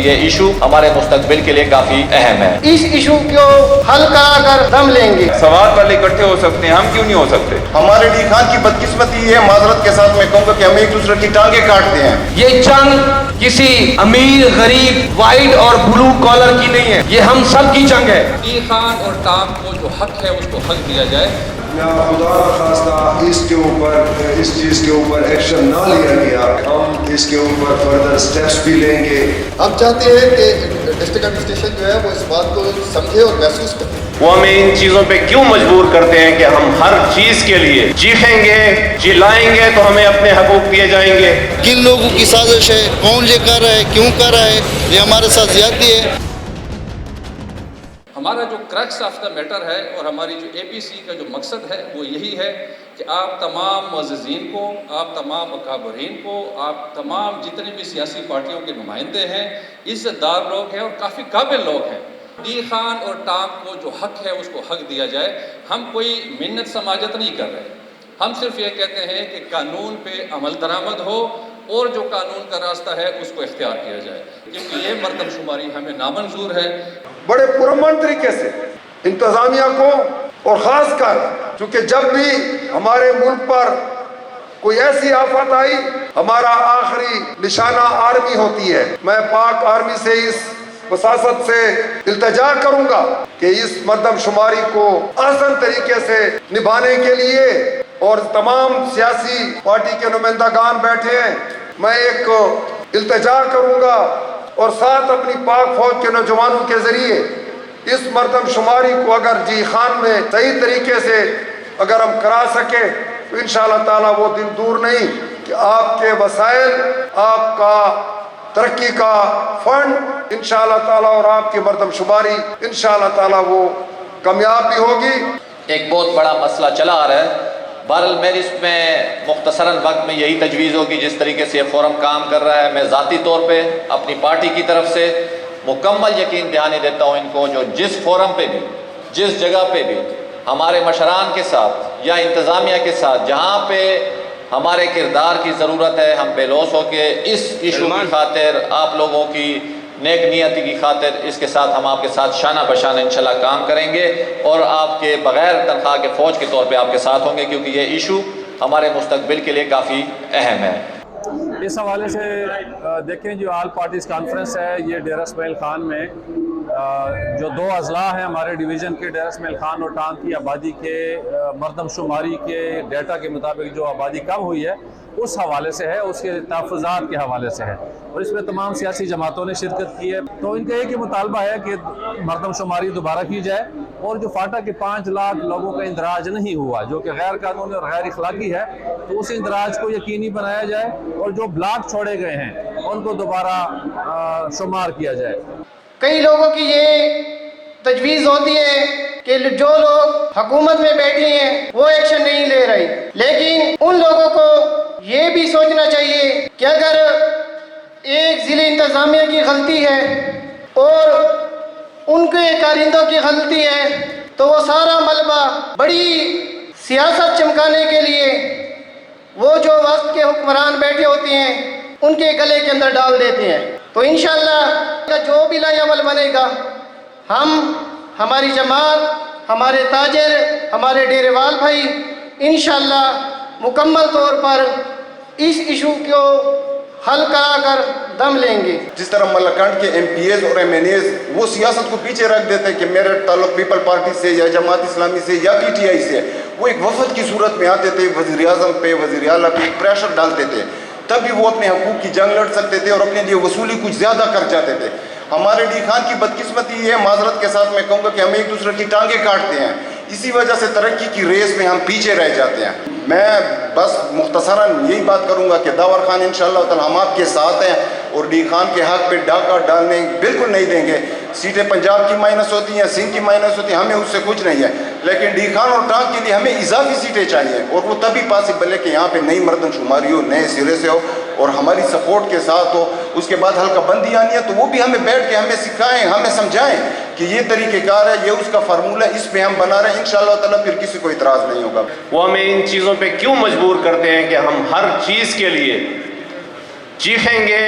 یہ ایشو ہمارے مستقبل کے لیے کافی اہم ہے. اس ایشو کو حل کرا کر دم لیں گے. سوات والے اکٹھے ہو سکتے ہیں, ہم کیوں نہیں ہو سکتے؟ ہمارے ڈی خان کی بدقسمتی یہ ہے, معذرت کے ساتھ میں کہوں گا کہ ہم ایک دوسرے کی ٹانگیں کاٹتے ہیں. یہ جنگ کسی امیر غریب وائٹ اور بلو کالر کی نہیں ہے, یہ ہم سب کی جنگ ہے. ڈی خان اور ٹام کو جو حق ہے اس کو حق دیا جائے. خدا خواستہ اس کے اوپر اس چیز کے اوپر ایکشن نہ لیا گیا, ہم اس کے اوپر فردر سٹیپس بھی لیں گے. ہم چاہتے ہیں کہ ڈسٹرکٹ ایڈمنسٹریشن جو ہے وہ اس بات کو سمجھے اور محسوس کرے. وہ ہمیں ان چیزوں پہ کیوں مجبور کرتے ہیں کہ ہم ہر چیز کے لیے چیخیں گے, چلائیں گے تو ہمیں اپنے حقوق دیے جائیں گے. کن لوگوں کی سازش ہے, کون یہ کر رہا ہے, کیوں کر رہا ہے, یہ ہمارے ساتھ زیادتی ہے. ہمارا جو کریکس آف دا میٹر ہے اور ہماری جو اے پی سی کا جو مقصد ہے وہ یہی ہے کہ آپ تمام معززین کو, آپ تمام اکابرین کو, آپ تمام جتنے بھی سیاسی پارٹیوں کے نمائندے ہیں, عزت دار لوگ ہیں اور کافی قابل لوگ ہیں, ڈی خان اور ٹام کو جو حق ہے اس کو حق دیا جائے. ہم کوئی منت سماجت نہیں کر رہے, ہم صرف یہ کہتے ہیں کہ قانون پہ عمل درآمد ہو اور جو قانون کا راستہ ہے اس کو اختیار کیا جائے, کیونکہ یہ مردم شماری ہمیں نامنظور ہے. بڑے پرامن طریقے سے انتظامیہ کو, اور خاص کر چونکہ جب بھی ہمارے ملک پر کوئی ایسی آفت آئی, ہمارا آخری نشانہ آرمی ہوتی ہے. میں پاک آرمی سے اس وساست سے التجا کروں گا کہ اس مردم شماری کو آسان طریقے سے نبھانے کے لیے, اور تمام سیاسی پارٹی کے نمائندگان بیٹھے ہیں, میں ایک التجا کروں گا اور ساتھ اپنی پاک فوج کے نوجوانوں کے ذریعے اس مردم شماری کو اگر جی خان میں صحیح طریقے سے اگر ہم کرا سکیں تو انشاءاللہ تعالیٰ وہ دن دور نہیں کہ آپ کے وسائل, آپ کا ترقی کا فنڈ انشاءاللہ تعالیٰ اور آپ کی مردم شماری انشاءاللہ تعالیٰ وہ کامیاب بھی ہوگی. ایک بہت بڑا مسئلہ چلا آ رہا ہے. بہرحال میری اس میں مختصراً وقت میں یہی تجویز ہوگی جس طریقے سے یہ فورم کام کر رہا ہے. میں ذاتی طور پہ اپنی پارٹی کی طرف سے مکمل یقین دہانی دیتا ہوں ان کو, جو جس فورم پہ بھی, جس جگہ پہ بھی ہمارے مشران کے ساتھ یا انتظامیہ کے ساتھ جہاں پہ ہمارے کردار کی ضرورت ہے, ہم بے لوث ہو کے اس ایشو کی خاطر, آپ لوگوں کی نیک نیتی کی خاطر اس کے ساتھ ہم آپ کے ساتھ شانہ بشانہ انشاءاللہ کام کریں گے, اور آپ کے بغیر تنخواہ کے فوج کے طور پہ آپ کے ساتھ ہوں گے, کیونکہ یہ ایشو ہمارے مستقبل کے لیے کافی اہم ہے. اس حوالے سے دیکھیں جو آل پارٹیز کانفرنس ہے, یہ ڈیرہ اسماعیل خان میں جو 2 اضلاع ہیں ہمارے ڈویژن کے, ڈیرہ اسماعیل خان اور ٹانگ کی آبادی کے مردم شماری کے ڈیٹا کے مطابق جو آبادی کم ہوئی ہے اس حوالے سے ہے, اس کے تحفظات کے حوالے سے ہے, اور اس میں تمام سیاسی جماعتوں نے شرکت کی ہے. تو ان کا ایک ہی مطالبہ ہے کہ مردم شماری دوبارہ کی جائے, اور جو فاٹا کے 5 لاکھ لوگوں کا اندراج نہیں ہوا جو کہ غیر قانونی اور غیر اخلاقی ہے, تو اس اندراج کو یقینی بنایا جائے, اور جو بلاک چھوڑے گئے ہیں ان کو دوبارہ شمار کیا جائے. کئی لوگوں کی یہ تجویز ہوتی ہے کہ جو لوگ حکومت میں بیٹھے ہیں وہ ایکشن نہیں لے رہے, لیکن ان لوگوں کو یہ بھی سوچنا چاہیے کہ اگر ایک ضلع انتظامیہ کی غلطی ہے اور ان کے کارندوں کی غلطی ہے تو وہ سارا ملبہ بڑی سیاست چمکانے کے لیے وہ جو وقت کے حکمران بیٹھے ہوتے ہیں ان کے گلے کے اندر ڈال دیتے ہیں. تو انشاءاللہ جو بھی لائحہ عمل بنے گا, ہم, ہماری جماعت, ہمارے تاجر, ہمارے ڈیرے وال بھائی انشاءاللہ مکمل طور پر اس ایشو کو حل کرا کر دم لیں گے. جس طرح ملکانڈ کے ایم پی ایز اور ایم این ایز وہ سیاست کو پیچھے رکھ دیتے ہیں کہ میرے تعلق پیپل پارٹی سے یا جماعت اسلامی سے یا پی ٹی آئی سے, وہ ایک وفد کی صورت میں آتے تھے, وزیر اعظم پہ, وزیر اعلیٰ پہ پریشر ڈالتے تھے, تب بھی وہ اپنے حقوق کی جنگ لڑ سکتے تھے اور اپنے لیے وصولی کچھ زیادہ کر جاتے تھے. ہمارے ڈی خان کی بدقسمتی یہ ہے, معذرت کے ساتھ میں کہوں گا کہ ہم ایک دوسرے کی ٹانگیں کاٹتے ہیں, اسی وجہ سے ترقی کی ریس میں ہم پیچھے رہ جاتے ہیں. میں بس مختصراً یہی بات کروں گا کہ داور خان انشاءاللہ تعالی ہم آپ کے ساتھ ہیں, اور ڈی خان کے حق پہ ڈاکہ ڈالنے بالکل نہیں دیں گے. سیٹیں پنجاب کی مائنس ہوتی ہیں, سندھ کی مائنس ہوتی ہیں, ہمیں اس سے کچھ نہیں ہے, لیکن ڈی خان اور ٹانگ کے لیے ہمیں اضافی سیٹیں چاہیے, اور وہ تبھی پاسبل ہے کہ یہاں پہ نئی مردم شماری ہو, نئے سرے سے ہو اور ہماری سپورٹ کے ساتھ ہو. اس کے بعد حلقہ بندی آنی ہے تو وہ بھی ہمیں بیٹھ کے ہمیں سکھائیں, ہمیں سمجھائیں کہ یہ طریقہ کار ہے, یہ اس کا فارمولہ, اس پہ ہم بنا رہے ہیں. انشاءاللہ تعالیٰ پھر کسی کو اعتراض نہیں ہوگا. وہ ہمیں ان چیزوں پہ کیوں مجبور کرتے ہیں کہ ہم ہر چیز کے لیے چیخیں گے,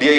DI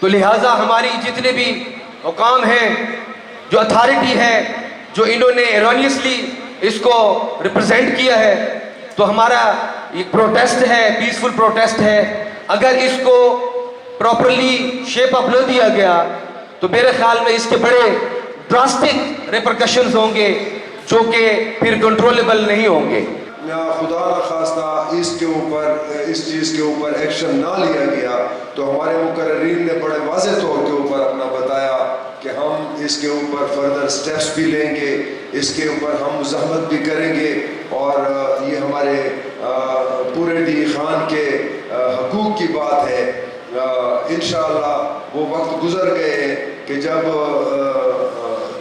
تو لہٰذا ہماری جتنے بھی حکام ہیں، جو اتھارٹی ہے، جو انہوں نے ایرونیسلی اس کو ریپرزینٹ کیا ہے، تو ہمارا ایک پروٹیسٹ ہے، پیسفل پروٹیسٹ ہے، اگر اس کو پراپرلی شیپ اپ نہ دیا گیا تو میرے خیال میں اس کے بڑے ڈراسٹک ریپرکشنز ہوں گے جو کہ پھر کنٹرولبل نہیں ہوں گے۔ خدا نخواستہ اس کے اوپر اس چیز کے اوپر ایکشن نہ لیا گیا تو ہمارے مقررین نے بڑے واضح طور کے اوپر اپنا بتایا کہ ہم اس کے اوپر فردر سٹیپس بھی لیں گے، اس کے اوپر ہم مزاحمت بھی کریں گے، اور یہ ہمارے پورے ڈی خان کے حقوق کی بات ہے۔ انشاءاللہ وہ وقت گزر گئے ہیں کہ جب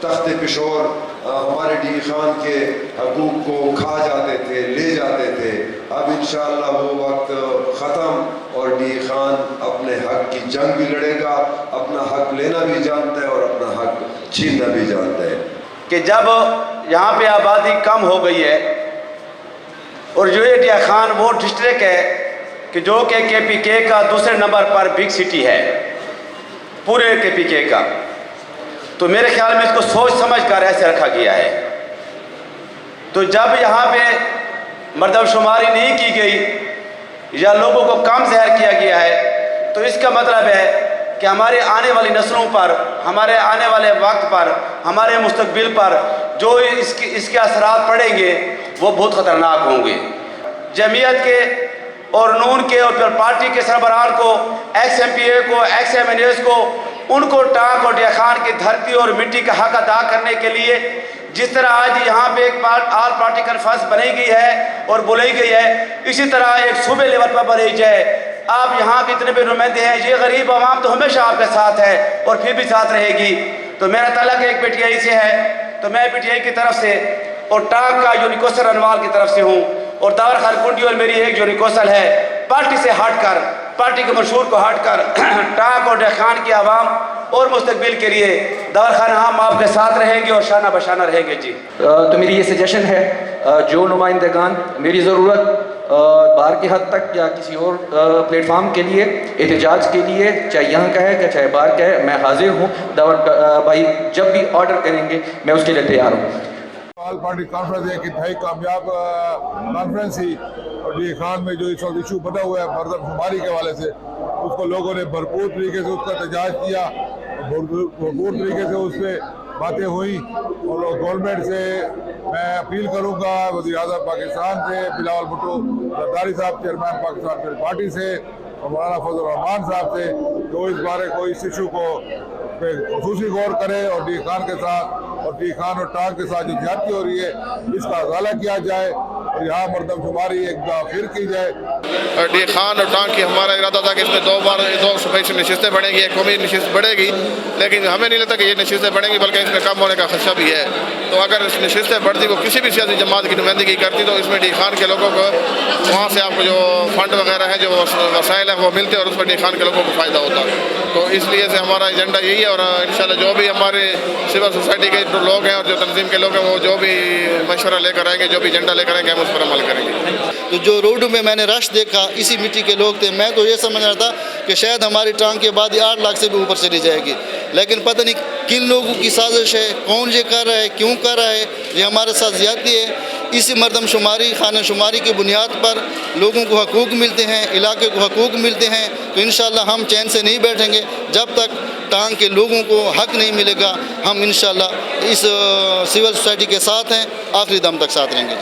تخت پشور ہمارے ڈی خان کے حقوق کو کھا جاتے تھے، لے جاتے تھے۔ اب انشاءاللہ وہ وقت ختم، اور ڈی خان اپنے حق کی جنگ بھی لڑے گا، اپنا حق لینا بھی جانتا ہے اور اپنا حق چھیننا بھی جانتا ہے۔ کہ جب یہاں پہ آبادی کم ہو گئی ہے اور جو یہ ڈی خان وہ ڈسٹرکٹ ہے کہ جو کہ کے پی کے کا دوسرے نمبر پر بگ سٹی ہے پورے کے پی کے کا، تو میرے خیال میں اس کو سوچ سمجھ کر ایسے رکھا گیا ہے۔ تو جب یہاں پہ مردم شماری نہیں کی گئی یا لوگوں کو کم ظاہر کیا گیا ہے، تو اس کا مطلب ہے کہ ہمارے آنے والی نسلوں پر، ہمارے آنے والے وقت پر، ہمارے مستقبل پر جو اس کے اثرات پڑیں گے وہ بہت خطرناک ہوں گے۔ جمعیت کے اور نون کے اور پھر پارٹی کے سربراہان کو، ایکس ایم پی اے کو، ایکس ایم این ایز کو، ان کو ٹانک اور ڈی خان کی دھرتی اور مٹی کا حق ادا کرنے کے لیے جس طرح آج یہاں پہ ایک آل پارٹی کانفرنس بنائی گئی ہے اور بلائی گئی ہے، اسی طرح ایک صوبے لیول پر بنائی جائے۔ آپ یہاں کے اتنے بھی نمائندے ہیں، یہ غریب عوام تو ہمیشہ آپ کے ساتھ ہے اور پھر بھی ساتھ رہے گی۔ تو میرا تعلق ایک پی ٹی آئی سے ہے، تو میں پی ٹی آئی کی طرف سے اور ٹانک کا یونیکوسل انوار کی طرف سے ہوں، اور داور خان کنڈی اور میری ایک یونیکوسل ہے۔ پارٹی سے ہٹ کر، پارٹی کے منشور کو ہٹ کر ٹانک اور ڈی خان کی عوام اور مستقبل کے لیے داور خان ہم آپ کے ساتھ رہیں گے اور شانہ بشانہ رہیں گے۔ جی تو میری یہ سجیشن ہے، جو نمائندگان میری ضرورت باہر کی حد تک یا کسی اور پلیٹ فارم کے لیے احتجاج کے لیے، چاہے یہاں کا ہے چاہے باہر کا ہے، میں حاضر ہوں۔ داور بھائی جب بھی آرڈر کریں گے میں اس کے لیے تیار ہوں۔ آل پارٹی کانفرنس ایک انتہائی کامیاب کانفرنس تھی، اور ڈی خان میں جو اس وقت ایشو بنا ہوا ہے مردم شماری کے حوالے سے، اس کو لوگوں نے بھرپور طریقے سے اس کا احتجاج کیا، بھرپور طریقے سے اس پہ باتیں ہوئیں، اور گورنمنٹ سے میں اپیل کروں گا، وزیر اعظم پاکستان سے بلاول بھٹو زرداری صاحب، چیئرمین پاکستان پیپلز پارٹی سے، اور مولانا فضل الرحمان صاحب سے، جو اس بارے کو اس ایشو کو پہ خصوصی غور کرے، اور ڈی خان کے ساتھ اور ڈی خان اور ٹانک کے ساتھ جو زیادتی ہو رہی ہے اس کا ازالہ کیا جائے، اور یہاں مردم شماری ایک دفعہ پھر کی جائے۔ ڈی خان اور ٹانک کی ہمارا ارادہ تھا کہ اس میں دو صوبائی نشستیں بڑھیں گی، ایک قومی نشست بڑھے گی، لیکن ہمیں نہیں لگتا کہ یہ نشستیں بڑھیں گی، بلکہ اس میں کم ہونے کا خدشہ بھی ہے۔ تو اگر اس نشستیں بڑھتی وہ کسی بھی سیاسی جماعت کی نمائندگی کرتی، تو اس میں ڈی خان کے لوگوں کو وہاں سے آپ کو جو فنڈ وغیرہ ہیں، جو وسائل ہیں وہ ملتے، اور اس میں ڈی خان کے لوگوں کو فائدہ ہوتا۔ تو اس لیے سے ہمارا ایجنڈا یہی ہے، اور انشاءاللہ جو بھی ہمارے سول سوسائٹی کے لوگ ہیں اور جو تنظیم کے لوگ ہیں وہ جو بھی مشورہ لے کر آئیں گے، جو بھی ایجنڈا لے کر آئیں گے، ہم اس پر عمل کریں گے۔ تو جو روڈ میں میں نے رش دیکھا اسی مٹی کے لوگ تھے، میں تو یہ سمجھ رہا تھا کہ شاید ہماری ٹانک کی آبادی 8 لاکھ سے بھی اوپر چلی جائے گی، لیکن پتہ نہیں کن لوگوں کی سازش ہے، کون یہ کر رہا ہے، کیوں کر رہا ہے، یہ ہمارے ساتھ زیادتی ہے۔ اسی مردم شماری، خانہ شماری کی بنیاد پر لوگوں کو حقوق ملتے ہیں، علاقے کو حقوق ملتے ہیں، تو انشاءاللہ ہم چین سے نہیں بیٹھیں گے جب تک ٹانک کے لوگوں کو حق نہیں ملے گا۔ ہم انشاءاللہ اس سول سوسائٹی کے ساتھ ہیں، آخری دم تک ساتھ رہیں گے۔